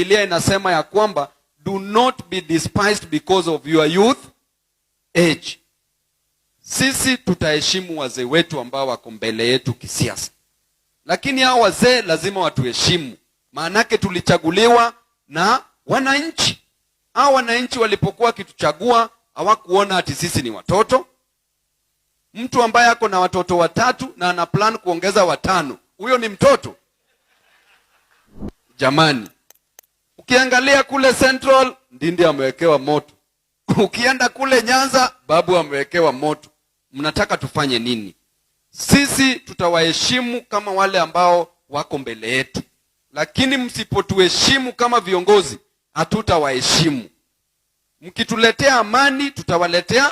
Biblia inasema ya kwamba do not be despised because of your youth age. Sisi tutaheshimu wazee wetu ambao wako mbele yetu kisiasa, lakini hao wazee lazima watuheshimu, maanake tulichaguliwa na wananchi. Hao wananchi walipokuwa kituchagua hawakuona ati sisi ni watoto. Mtu ambaye ako na watoto 3 na ana plan kuongeza 5, huyo ni mtoto? Jamani, ukiangalia kule Central, Ndindi amewekewa moto. Ukienda kule Nyanza, Babu amewekewa moto. Mnataka tufanye nini? Sisi tutawaheshimu kama wale ambao wako mbele yetu, lakini msipotuheshimu kama viongozi, hatutawaheshimu. Mkituletea amani, tutawaletea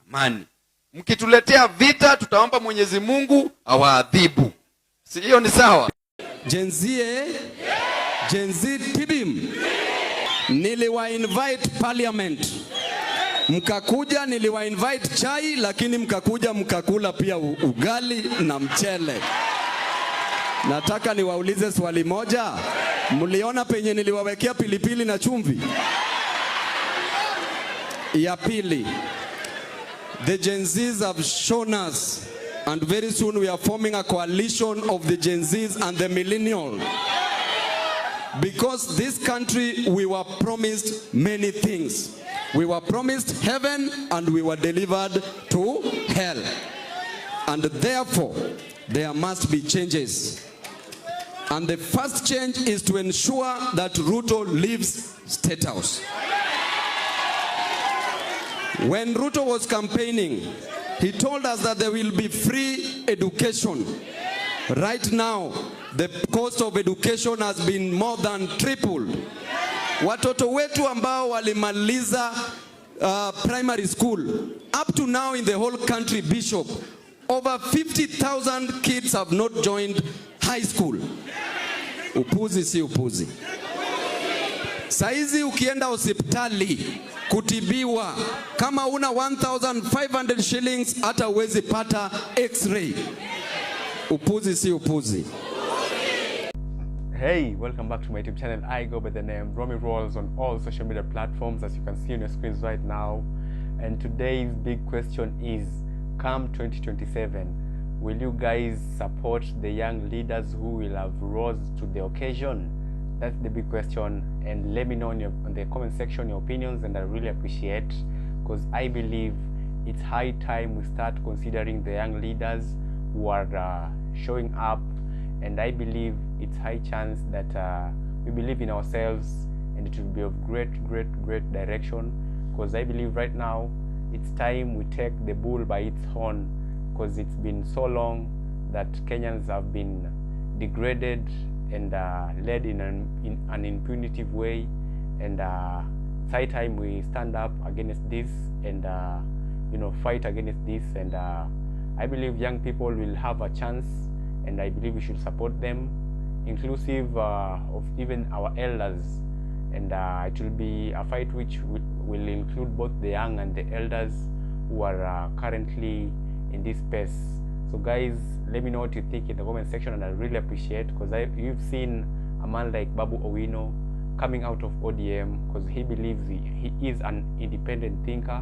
amani. Mkituletea vita, tutaomba Mwenyezi Mungu awaadhibu. Si hiyo ni sawa? Gen Z tibim. Niliwa invite parliament. Mkakuja, niliwa invite chai, lakini mkakuja mkakula pia ugali na mchele. Nataka niwaulize swali moja. Mliona penye niliwawekea pilipili na chumvi? Ya pili, the Gen Zs have shown us, and very soon we are forming a coalition of the Gen Zs and the millennial. Because this country, we were promised many things. We were promised heaven and we were delivered to hell. And therefore, there must be changes. And the first change is to ensure that Ruto leaves State House. When Ruto was campaigning, he told us that there will be free education. Right now, the cost of education has been more than tripled. Watoto wetu ambao walimaliza primary school, up to now in the whole country, Bishop, over 50,000 kids have not joined high school. Upuzi si upuzi. Saizi ukienda hospitali kutibiwa, kama una 1,500 shillings hata uwezi pata x-ray. Upuzi si upuzi. Hey, welcome back to my YouTube channel. I go by the name Romy Rolls on all social media platforms, as you can see on your screens right now. And today's big question is, come 2027, will you guys support the young leaders who will have rose to the occasion? That's the big question. And let me know on the comment section your opinions, and I really appreciate, because I believe it's high time we start considering the young leaders who are showing up. And I believe it's high chance that we believe in ourselves, and it will be of great direction, because I believe right now it's time we take the bull by its horn, because it's been so long that Kenyans have been degraded and led in an impunitive way, and it's high time we stand up against this and fight against this. And I believe young people will have a chance, and I believe we should support them, inclusive of even our elders. And it will be a fight which will include both the young and the elders who are currently in this space. So guys, let me know what you think in the comment section, and I really appreciate, because you've seen a man like Babu Owino coming out of ODM because he believes he is an independent thinker,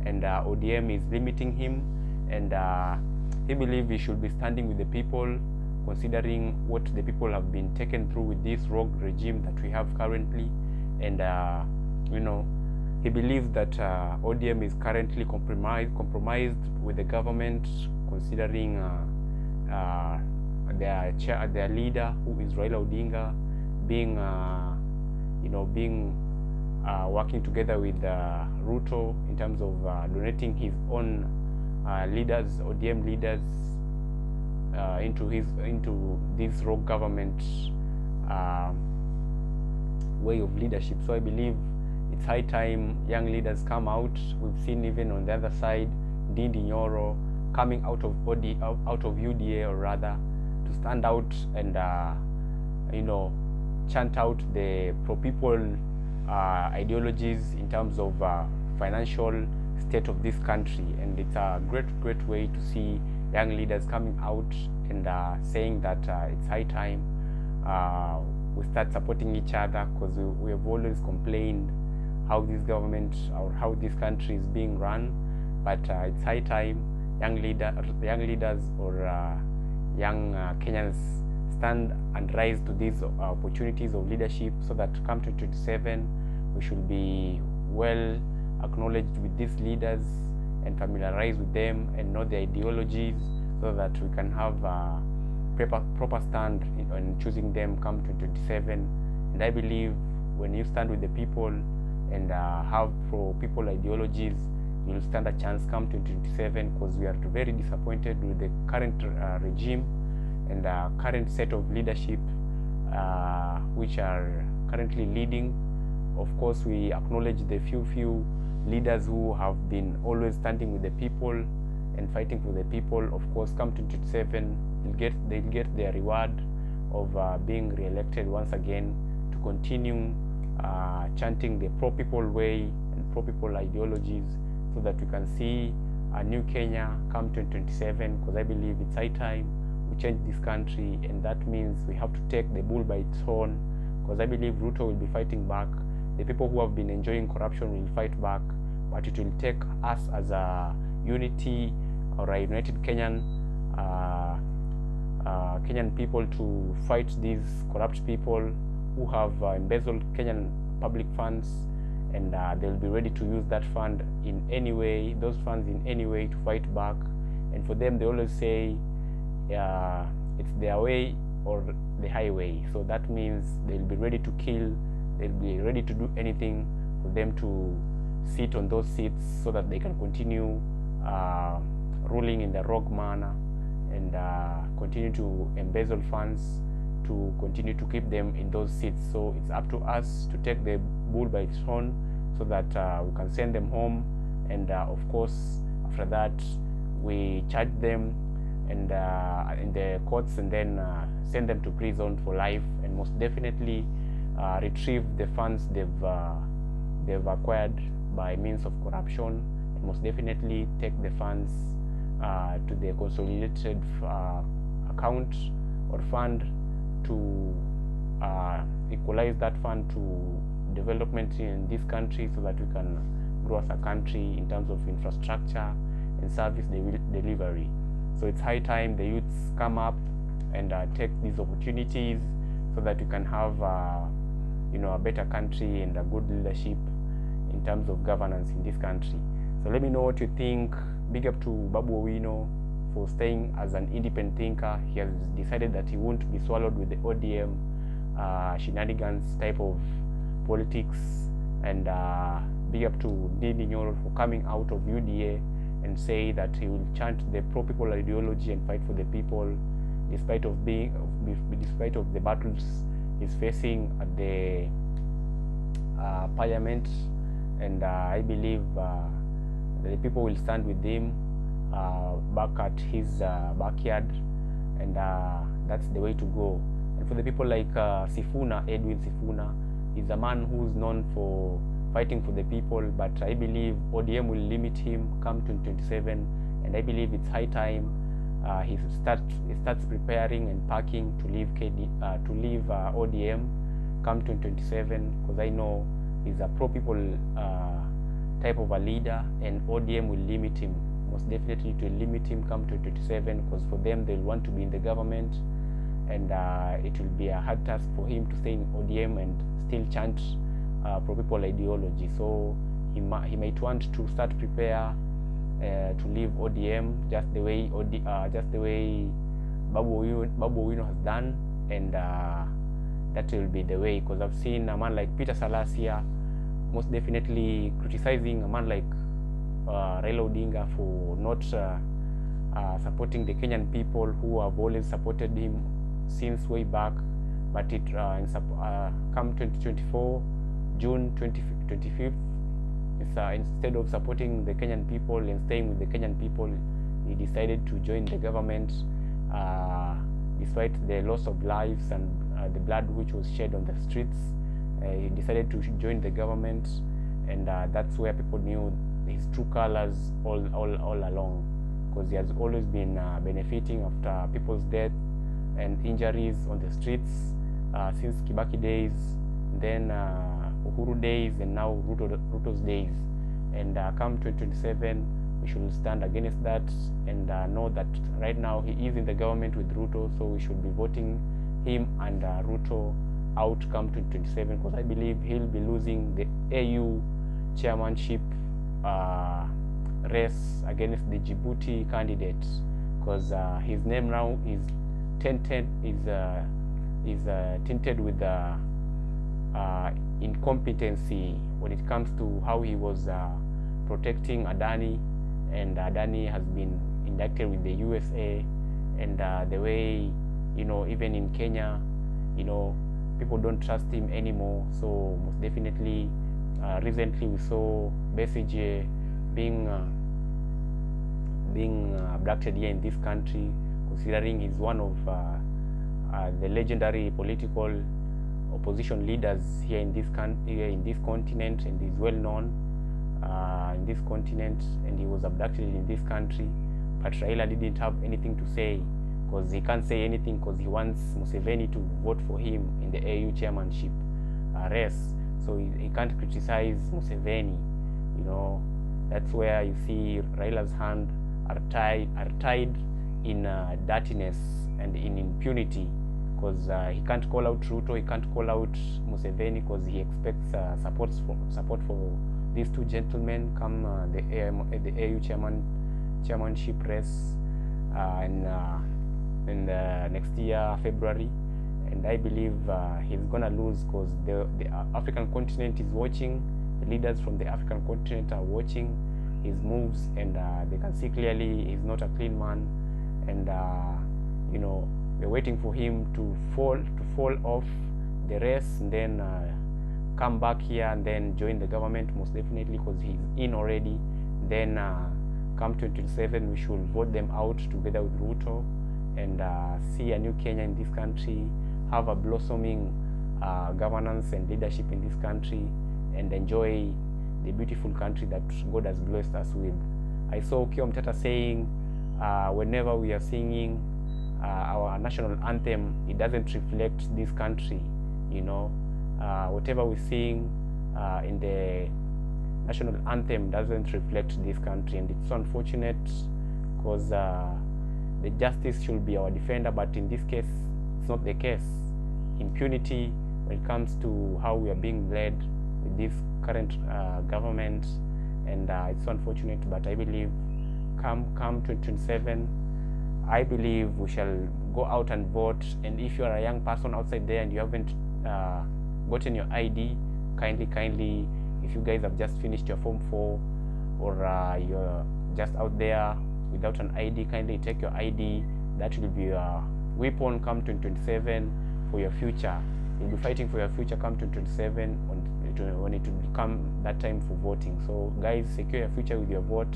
and ODM is limiting him, and he believes he should be standing with the people, considering what the people have been taken through with this rogue regime that we have currently. And he believes that ODM is currently compromised with the government, considering their leader, who is Raila Odinga, being working together with Ruto in terms of donating his own leaders, ODM leaders, into this rogue government way of leadership. So I believe it's high time young leaders come out. We've seen even on the other side, Ndindi, Nyoro coming out of UDA, or rather, to stand out and chant out the pro-people ideologies in terms of financial state of this country. And it's a great way to see young leaders coming out and saying that it's high time we start supporting each other, because we have always complained how this government or how this country is being run. But it's high time young leaders or young Kenyans stand and rise to these opportunities of leadership, so that come 2027 we should be well acknowledged with these leaders and familiarize with them and know their ideologies, so that we can have a proper stand in choosing them come 2027. And I believe when you stand with the people and have pro-people ideologies, you'll stand a chance come 2027, because we are very disappointed with the current regime and current set of leadership which are currently leading. Of course, we acknowledge the few leaders who have been always standing with the people and fighting for the people. Of course, come 2027, they'll get their reward of being re-elected once again to continue chanting the pro-people way and pro-people ideologies, so that we can see a new Kenya come 2027, because I believe it's high time we change this country, and that means we have to take the bull by its horn, because I believe Ruto will be fighting back. The people who have been enjoying corruption will fight back, but it will take us as a unity or a united Kenyan people to fight these corrupt people who have embezzled Kenyan public funds, and they'll be ready to use that fund in any way, those funds in any way, to fight back. And for them, they always say it's their way or the highway. So that means they'll be ready to kill, they'll be ready to do anything for them to sit on those seats, so that they can continue ruling in the rogue manner and continue to embezzle funds to continue to keep them in those seats. So it's up to us to take the bull by its horn, so that we can send them home, and of course after that we charge them and in the courts, and then send them to prison for life, and most definitely retrieve the funds they've acquired by means of corruption, and most definitely take the funds to the consolidated account or fund to equalize that fund to development in this country, so that we can grow as a country in terms of infrastructure and service delivery. So it's high time the youths come up and take these opportunities, so that we can have a better country and a good leadership in terms of governance in this country. So let me know what you think. Big up to Babu Owino for staying as an independent thinker. He has decided that he won't be swallowed with the ODM shenanigans type of politics. And big up to Ndindi Nyoro for coming out of UDA and say that he will chant the pro-people ideology and fight for the people, despite of the battles he's facing at the parliament. And I believe the people will stand with him back at his backyard, and that's the way to go. And for the people like Edwin Sifuna, he's a man who's known for fighting for the people, but I believe ODM will limit him come 2027, and I believe it's high time he starts preparing and packing to leave ODM come 2027, because I know he's a pro-people type of a leader, and ODM will limit him, most definitely to limit him come 2027, because for them they'll want to be in the government, and it will be a hard task for him to stay in ODM and still chant pro-people ideology. So he might want to start prepare to leave ODM just the way Babu Owino has done, and that will be the way, because I've seen a man like Peter Salasia most definitely criticizing a man like Raila Odinga for not supporting the Kenyan people who have always supported him since way back. But it come 2024, June 25th, instead of supporting the Kenyan people and staying with the Kenyan people, he decided to join the government despite the loss of lives and the blood which was shed on the streets. He decided to join the government, and that's where people knew his true colors all along, because he has always been benefiting after people's death and injuries on the streets. since Kibaki days, then Uhuru days, and now Ruto's days. And come 2027, we should stand against that and know that right now he is in the government with Ruto, so we should be voting him and Ruto out come 2027, because I believe he'll be losing the AU chairmanship race against the Djibouti candidate, because his name now is tainted with incompetency when it comes to how he was protecting Adani, and Adani has been indicted with the USA, and the way, even in Kenya, people don't trust him anymore. So most definitely, recently we saw Besigye being abducted here in this country, considering he's one of the legendary political opposition leaders here in this continent, and is well known in this continent, and he was abducted in this country. But Raila didn't have anything to say, because he can't say anything because he wants Museveni to vote for him in the AU chairmanship race. So he can't criticize Museveni. That's where you see Raila's hands are tied in dirtiness and in impunity, because he can't call out Ruto, he can't call out Museveni, because he expects support for these two gentlemen come the AU chairmanship race in next year, February. And I believe he's gonna lose, because the African continent is watching, the leaders from the African continent are watching his moves, and they can see clearly he's not a clean man, and we're waiting for him to fall off the race, and then come back here and then join the government, most definitely, because he's in already. Then come 2027, we should vote them out together with Ruto, and see a new Kenya in this country, have a blossoming governance and leadership in this country, and enjoy the beautiful country that God has blessed us with. I saw Kio Mtata saying, whenever we are singing our national anthem, it doesn't reflect this country. Whatever we sing in the national anthem doesn't reflect this country, and it's so unfortunate, because the justice should be our defender, but in this case, it's not the case. Impunity when it comes to how we are being led with this current government, and it's so unfortunate. But I believe come 2027, I believe we shall go out and vote. And if you are a young person outside there and you haven't gotten your ID, kindly, if you guys have just finished your Form 4, or you're just out there without an ID, kindly take your ID. That will be a weapon come 2027 for your future. You'll be fighting for your future come 2027 when it will become that time for voting. So guys, secure your future with your vote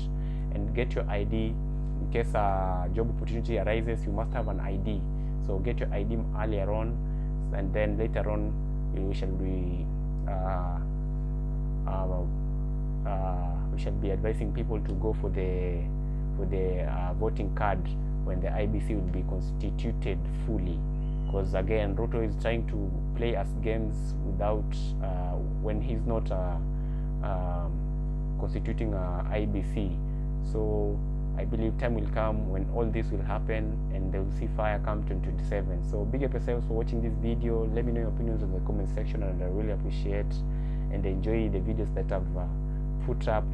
and get your ID. In case a job opportunity arises, you must have an ID. So get your ID earlier on, and then later on we shall be advising people to go for the voting card when the IBC will be constituted fully. Because again, Ruto is trying to play us games without when he's not constituting IBC. So I believe time will come when all this will happen, and they will see fire come 2027. So big up yourselves for watching this video. Let me know your opinions in the comment section, and I really appreciate and enjoy the videos that I've put up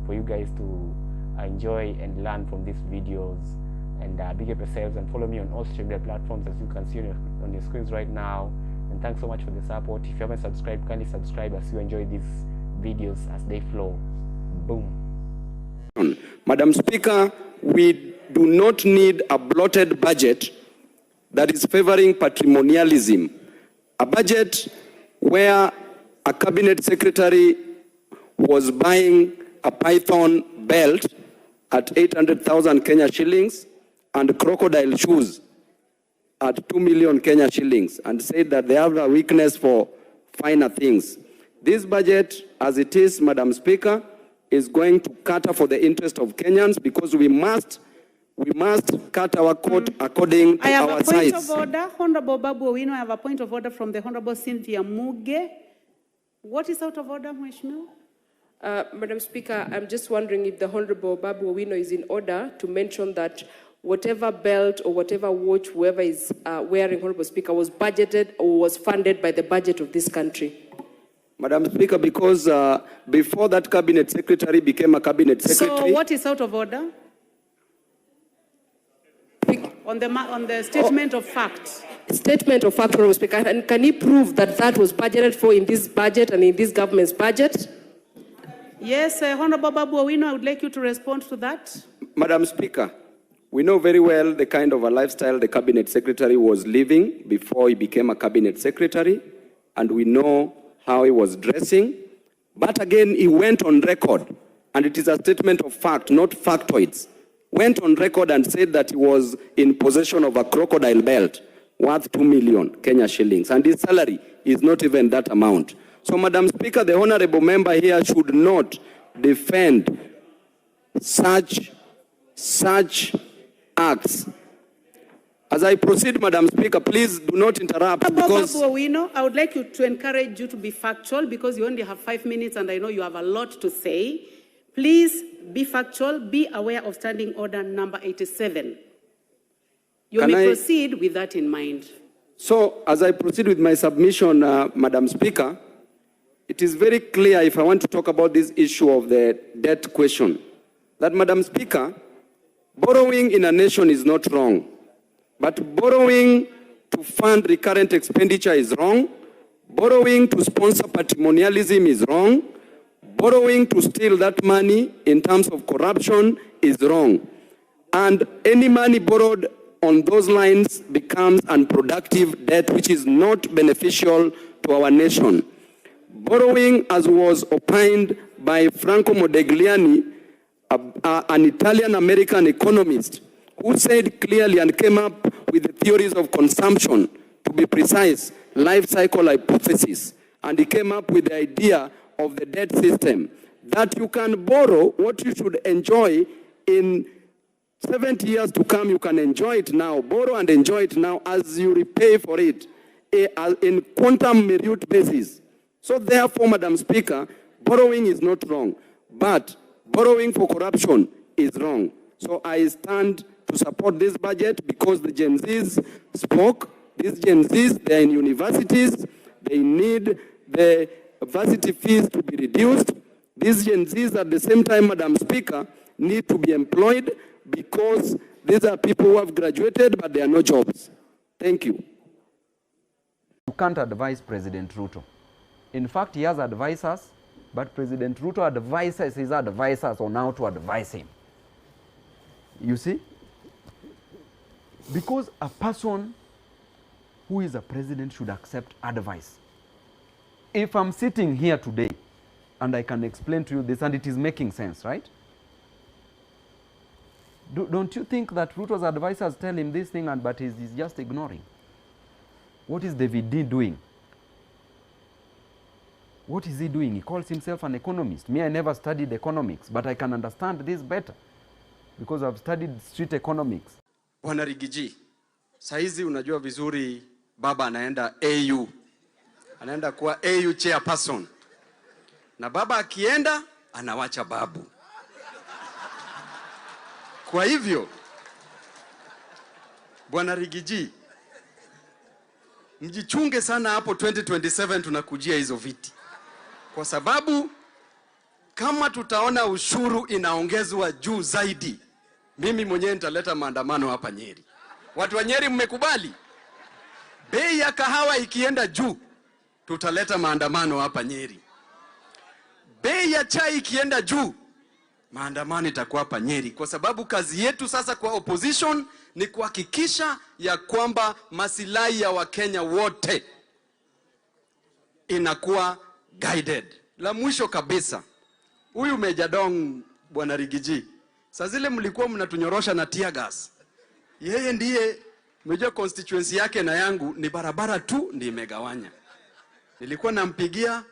for you guys to enjoy and learn from these videos. And big up yourselves, and follow me on all social media platforms, as you can see on your screens right now. And thanks so much for the support. If you haven't subscribed, kindly subscribe as you enjoy these videos as they flow. Boom. Madam Speaker, we do not need a bloated budget that is favoring patrimonialism. A budget where a cabinet secretary was buying a python belt at 800,000 Kenya shillings and crocodile shoes at 2 million Kenya shillings, and said that they have a weakness for finer things. This budget, as it is, Madam Speaker, is going to cater for the interest of Kenyans, because we we must cut our coat according to our size. I have a point of order. Honorable Babu Owino, I have a point of order from the Honorable Cynthia Muge. What is out of order, Mheshimiwa? Madam Speaker, I'm just wondering if the Honorable Babu Owino is in order to mention that whatever belt or whatever watch whoever is wearing, Honorable Speaker, was budgeted or was funded by the budget of this country. Madam Speaker, because before that cabinet secretary became a cabinet secretary. So what is out of order? On the statement of fact. Statement of fact, Honorable Speaker. And can he prove that that was budgeted for in this budget and in this government's budget? Yes, Honorable Babu Owino, I would like you to respond to that. Madam Speaker, we know very well the kind of a lifestyle the cabinet secretary was living before he became a cabinet secretary, and we know how he was dressing. But again, he went on record, and it is a statement of fact, not factoids. Went on record and said that he was in possession of a crocodile belt worth 2 million Kenya shillings, and his salary is not even that amount. So, Madam Speaker, the honorable member here should not defend such acts. As I proceed, Madam Speaker, please do not interrupt. Because Babu Owino, I would like you to encourage you to be factual because you only have 5 minutes and I know you have a lot to say. Please be factual, be aware of standing order number 87. You may proceed with that in mind. So, as I proceed with my submission, Madam Speaker, it is very clear if I want to talk about this issue of the debt question, that, Madam Speaker, borrowing in a nation is not wrong. But borrowing to fund recurrent expenditure is wrong. Borrowing to sponsor patrimonialism is wrong. Borrowing to steal that money in terms of corruption is wrong. And any money borrowed on those lines becomes unproductive debt, which is not beneficial to our nation. Borrowing, as was opined by Franco Modigliani, an Italian-American economist, who said clearly and came up with the theories of consumption, to be precise, life cycle hypothesis, and he came up with the idea of the debt system, that you can borrow what you should enjoy in 70 years to come. You can enjoy it now, borrow and enjoy it now as you repay for it in quantum minute basis. So therefore, Madam Speaker, borrowing is not wrong, but borrowing for corruption is wrong. So I stand to support this budget because the Gen Zs spoke. These Gen Zs, they're in universities. They need the varsity fees to be reduced. These Gen Zs at the same time, Madam Speaker, need to be employed because these are people who have graduated, but there are no jobs. Thank you. You can't advise President Ruto. In fact, he has advisors, but President Ruto advises his advisors on how to advise him. You see? Because a person who is a president should accept advice. If I'm sitting here today and I can explain to you this and it is making sense, right? Don't you think that Ruto's advisors tell him this thing but he's just ignoring? What is David D doing? What is he doing? He calls himself an economist. Me, I never studied economics, but I can understand this better because I've studied street economics. Bwana Rigiji, saizi unajua vizuri baba anaenda AU. Anaenda kuwa AU chairperson. Na baba akienda, anawacha babu. Kwa hivyo, Bwana Rigiji, mjichunge sana hapo 2027 tunakujia hizo viti. Kwa sababu, kama tutaona ushuru inaongezwa juu zaidi, mimi mwenyewe nitaleta maandamano hapa Nyeri. Watu wa Nyeri mmekubali? Bei ya kahawa ikienda juu, tutaleta maandamano hapa Nyeri. Bei ya chai ikienda juu, maandamano itakuwa hapa Nyeri. Kwa sababu kazi yetu sasa kwa opposition ni kuhakikisha ya kwamba masilahi ya Wakenya wote inakuwa guided. La mwisho kabisa, huyu Meja Dong, Bwana Rigiji, saa zile mlikuwa mnatunyorosha na tear gas. Yeye ndiye, mejua constituency yake na yangu ni barabara tu ndiye imegawanya. Nilikuwa nampigia,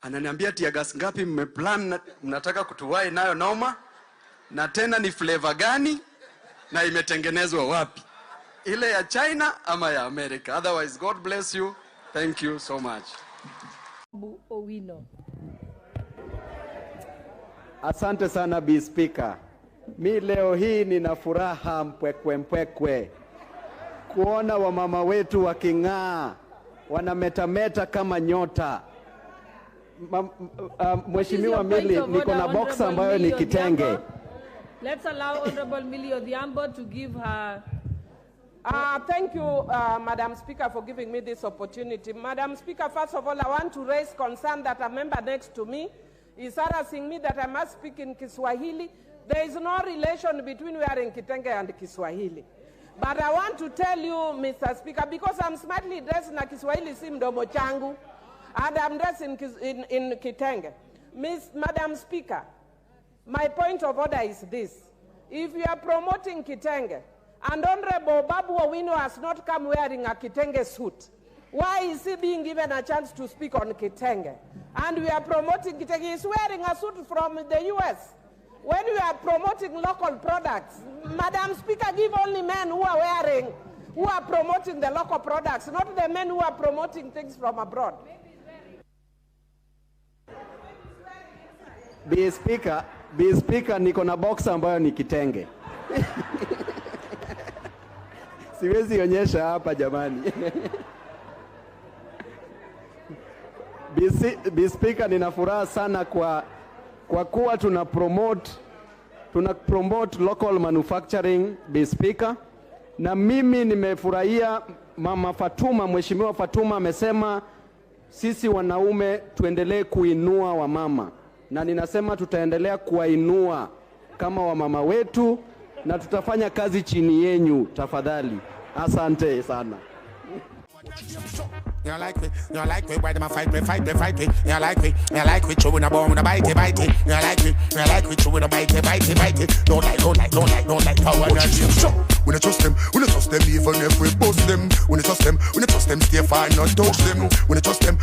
ananiambia tear gas ngapi mmeplan mnataka kutuwai nayo noma, na tena ni flavor gani, na imetengenezwa wapi, ile ya China ama ya America. Otherwise, God bless you. Thank you so much. Babu Owino. Asante sana Bi Speaker. Mi leo hii nina furaha mpwekwe kuona wamama wetu waking'aa, wanametameta kama nyota. Mheshimiwa Mili, niko na box ambayo ni kitenge. Let's allow Honorable Millie Odhiambo to give her. Thank you, Madam Speaker, for giving me this opportunity. Madam Speaker, first of all, I want to raise concern that a member next to me is harassing me that I must speak in Kiswahili. There is no relation between wearing kitenge and Kiswahili. But I want to tell you, Mr. Speaker, because I'm smartly dressed na Kiswahili si mdomo changu, and I'm dressed in kitenge. Madam Speaker, my point of order is this. If you are promoting kitenge, and Honorable Babu Owino has not come wearing a kitenge suit, why is he being given a chance to speak on kitenge? And we are promoting kitenge. He's wearing a suit from the US. When we are promoting local products, Madam Speaker, give only men who are promoting the local products, not the men who are promoting things from abroad. Bi Speaker, niko na box ambayo ni kitenge. Siwezi onyesha hapa jamani. Bi Speaker, nina furaha sana kwa kuwa tuna promote local manufacturing, Bi Speaker. Na mimi nimefurahia Mama Fatuma, Mheshimiwa Fatuma amesema sisi wanaume tuendelee kuinua wamama. Na ninasema tutaendelea kuwainua kama wamama wetu na tutafanya kazi chini yenyu tafadhali. Asante sana. You like me, why them a fight me. You like me, chewing a bone with a bite. You like me, chewing a bite. Don't like, power and shit. We don't trust them, even if we bust them. We don't trust them, stay far, not touch them. We don't trust them,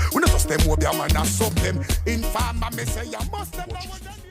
we'll be a man and sub them. In farm, I may say, you must them.